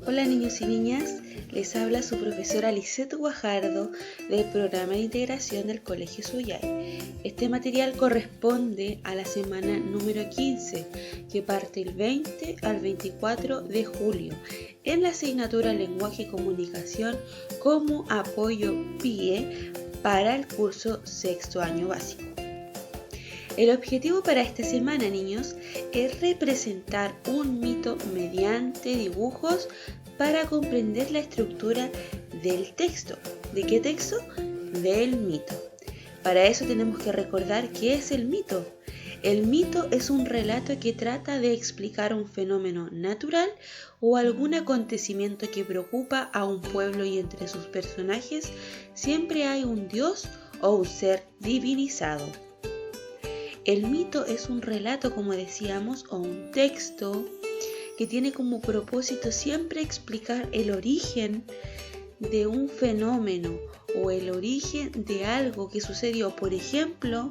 Hola niños y niñas, les habla su profesora Lisette Guajardo del programa de integración del Colegio Suyay. Este material corresponde a la semana número 15, que parte el 20 al 24 de julio, en la asignatura Lenguaje y Comunicación como apoyo PIE para el curso sexto año básico. El objetivo para esta semana, niños, es representar un mito mediante dibujos para comprender la estructura del texto. ¿De qué texto? Del mito. Para eso tenemos que recordar qué es el mito. El mito es un relato que trata de explicar un fenómeno natural o algún acontecimiento que preocupa a un pueblo y entre sus personajes siempre hay un dios o un ser divinizado. El mito es un relato, como decíamos, o un texto que tiene como propósito siempre explicar el origen de un fenómeno o el origen de algo que sucedió. Por ejemplo,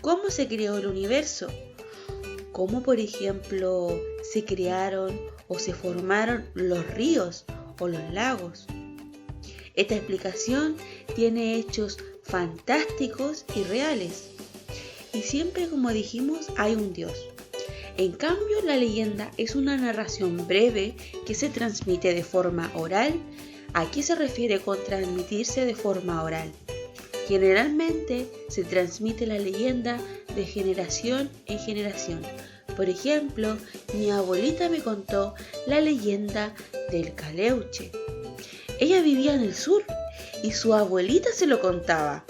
cómo se creó el universo, cómo, por ejemplo, se crearon o se formaron los ríos o los lagos. Esta explicación tiene hechos fantásticos y reales. Y siempre, como dijimos, hay un Dios. En cambio, la leyenda es una narración breve que se transmite de forma oral. ¿A qué se refiere con transmitirse de forma oral? Generalmente se transmite la leyenda de generación en generación. Por ejemplo, mi abuelita me contó la leyenda del Caleuche. Ella vivía en el sur y su abuelita se lo contaba.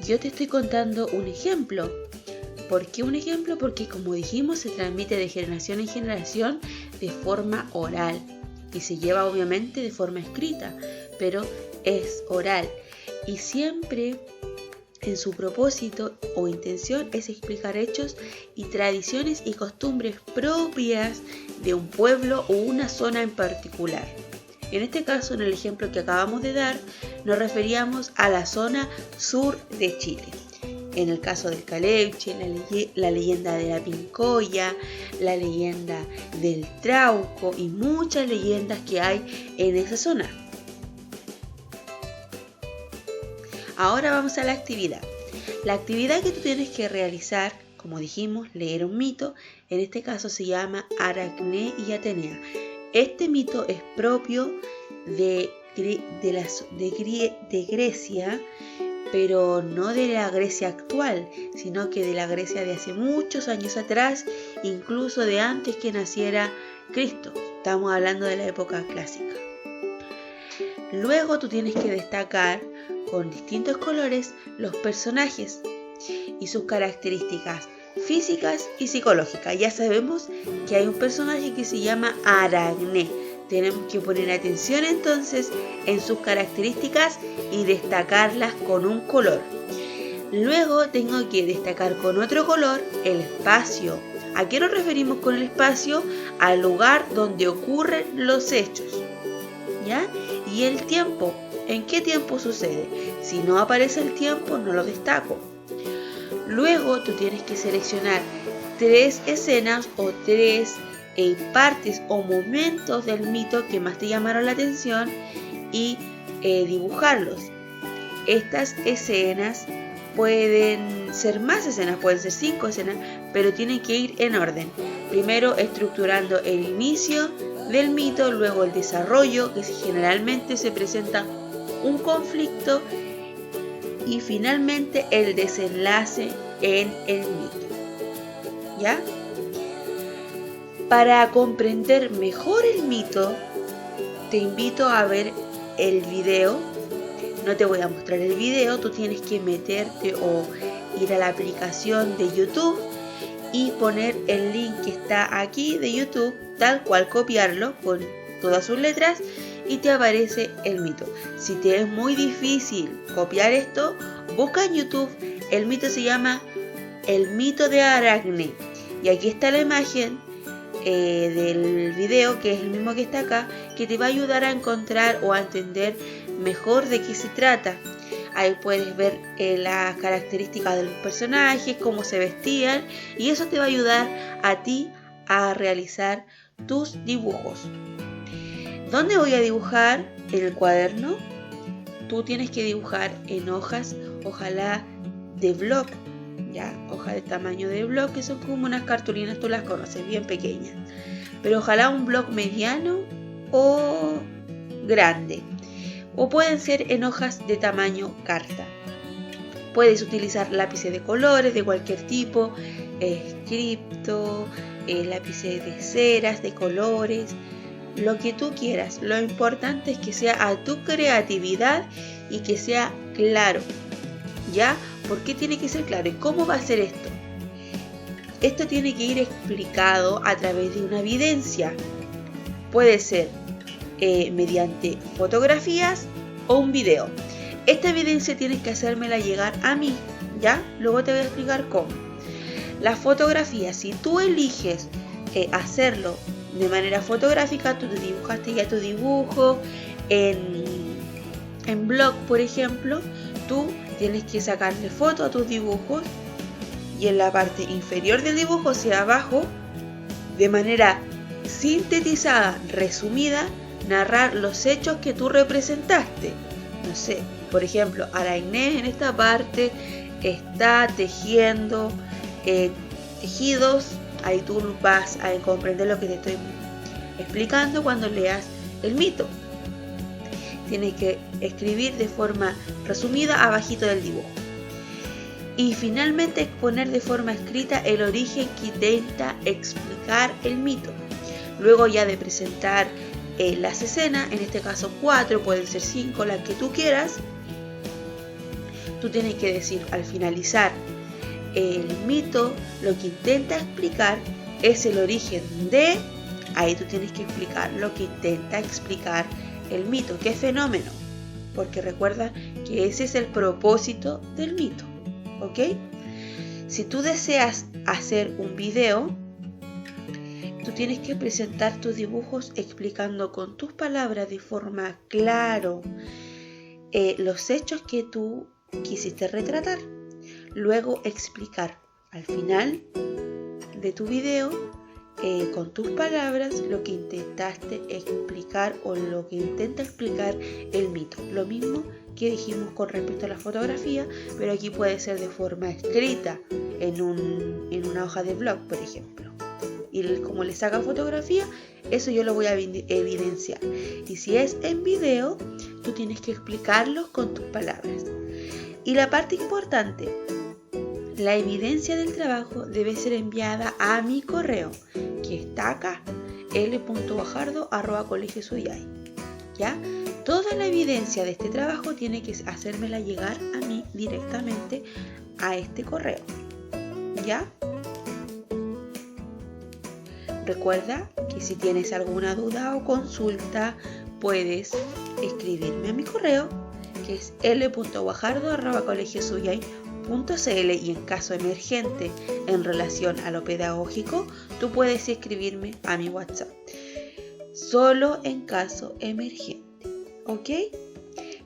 Yo te estoy contando un ejemplo. ¿Por qué un ejemplo? Porque, como dijimos, se transmite de generación en generación de forma oral y se lleva obviamente de forma escrita, pero es oral y siempre en su propósito o intención es explicar hechos y tradiciones y costumbres propias de un pueblo o una zona en particular. En este caso, en el ejemplo que acabamos de dar, nos referíamos a la zona sur de Chile. En el caso del Caleuche, la leyenda de la Pincoya, la leyenda del Trauco y muchas leyendas que hay en esa zona. Ahora vamos a la actividad. La actividad que tú tienes que realizar, como dijimos, leer un mito, en este caso se llama Aracné y Atenea. Este mito es propio de Grecia, pero no de la Grecia actual, sino que de la Grecia de hace muchos años atrás, incluso de antes que naciera Cristo. Estamos hablando de la época clásica. Luego tú tienes que destacar con distintos colores los personajes y sus características físicas y psicológicas. Ya sabemos que hay un personaje que se llama Aracné. Tenemos que poner atención entonces en sus características y destacarlas con un color. Luego tengo que destacar con otro color el espacio. ¿A qué nos referimos con el espacio? Al lugar donde ocurren los hechos, ¿ya? Y el tiempo. ¿En qué tiempo sucede? Si no aparece el tiempo, no lo destaco. Luego tú tienes que seleccionar 3 escenas o 3 partes o momentos del mito que más te llamaron la atención y dibujarlos. Estas escenas pueden ser más escenas, pueden ser 5 escenas, pero tienen que ir en orden. Primero estructurando el inicio del mito, luego el desarrollo, que generalmente se presenta un conflicto, y finalmente el desenlace en el mito. ¿Ya? Para comprender mejor el mito, te invito a ver el video. No te voy a mostrar el video, tú tienes que meterte o ir a la aplicación de YouTube y poner el link que está aquí de YouTube, tal cual copiarlo con todas sus letras y te aparece el mito. Si te es muy difícil copiar esto, busca en YouTube. El mito se llama El mito de Aracné y aquí está la imagen del video, que es el mismo que está acá, que te va a ayudar a encontrar o a entender mejor de qué se trata. Ahí puedes ver las características de los personajes, cómo se vestían, y eso te va a ayudar a ti a realizar tus dibujos. ¿Dónde voy a dibujar? En el cuaderno. Tú tienes que dibujar en hojas, ojalá de bloc, ya, hojas de tamaño de bloc, que son como unas cartulinas, tú las conoces, bien pequeñas. Pero ojalá un bloc mediano o grande. O pueden ser en hojas de tamaño carta. Puedes utilizar lápices de colores de cualquier tipo, Scripto, lápices de ceras, de colores, lo que tú quieras. Lo importante es que sea a tu creatividad y que sea claro. ¿Ya? ¿Por qué tiene que ser claro? ¿Y cómo va a ser esto? Esto tiene que ir explicado a través de una evidencia. Puede ser mediante fotografías o un video. Esta evidencia tienes que hacérmela llegar a mí, ¿ya? Luego te voy a explicar cómo. La fotografía, si tú eliges hacerlo de manera fotográfica, tú te dibujaste ya tu dibujo en blog, por ejemplo, tú tienes que sacarle foto a tus dibujos y en la parte inferior del dibujo, o sea abajo, de manera sintetizada, resumida, narrar los hechos que tú representaste. No sé, por ejemplo, a la Inés en esta parte está tejiendo tejidos. Ahí tú vas a comprender lo que te estoy explicando cuando leas el mito. Tienes que escribir de forma resumida abajito del dibujo. Y finalmente exponer de forma escrita el origen que intenta explicar el mito. Luego ya de presentar las escenas, en este caso 4, pueden ser 5, las que tú quieras, tú tienes que decir al finalizar el mito, lo que intenta explicar es el origen de, ahí tú tienes que explicar lo que intenta explicar el mito, qué fenómeno, porque recuerda que ese es el propósito del mito, ¿ok? Si tú deseas hacer un video, tú tienes que presentar tus dibujos explicando con tus palabras de forma clara los hechos que tú quisiste retratar. Luego explicar al final de tu video con tus palabras lo que intentaste explicar o lo que intenta explicar el mito. Lo mismo que dijimos con respecto a la fotografía, pero aquí puede ser de forma escrita en una hoja de blog, por ejemplo. Y como le saca fotografía, eso yo lo voy a evidenciar. Y si es en video, tú tienes que explicarlo con tus palabras. Y la parte importante, la evidencia del trabajo debe ser enviada a mi correo, que está acá, l.guajardo@colegiosuyay. ¿Ya? Toda la evidencia de este trabajo tiene que hacérmela llegar a mí directamente a este correo. ¿Ya? Recuerda que si tienes alguna duda o consulta, puedes escribirme a mi correo, que es l.guajardo@colegiosuyay.cl, y en caso emergente en relación a lo pedagógico, tú puedes escribirme a mi WhatsApp. Solo en caso emergente, ¿ok?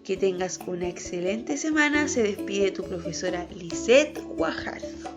Que tengas una excelente semana. Se despide tu profesora Lisette Guajardo.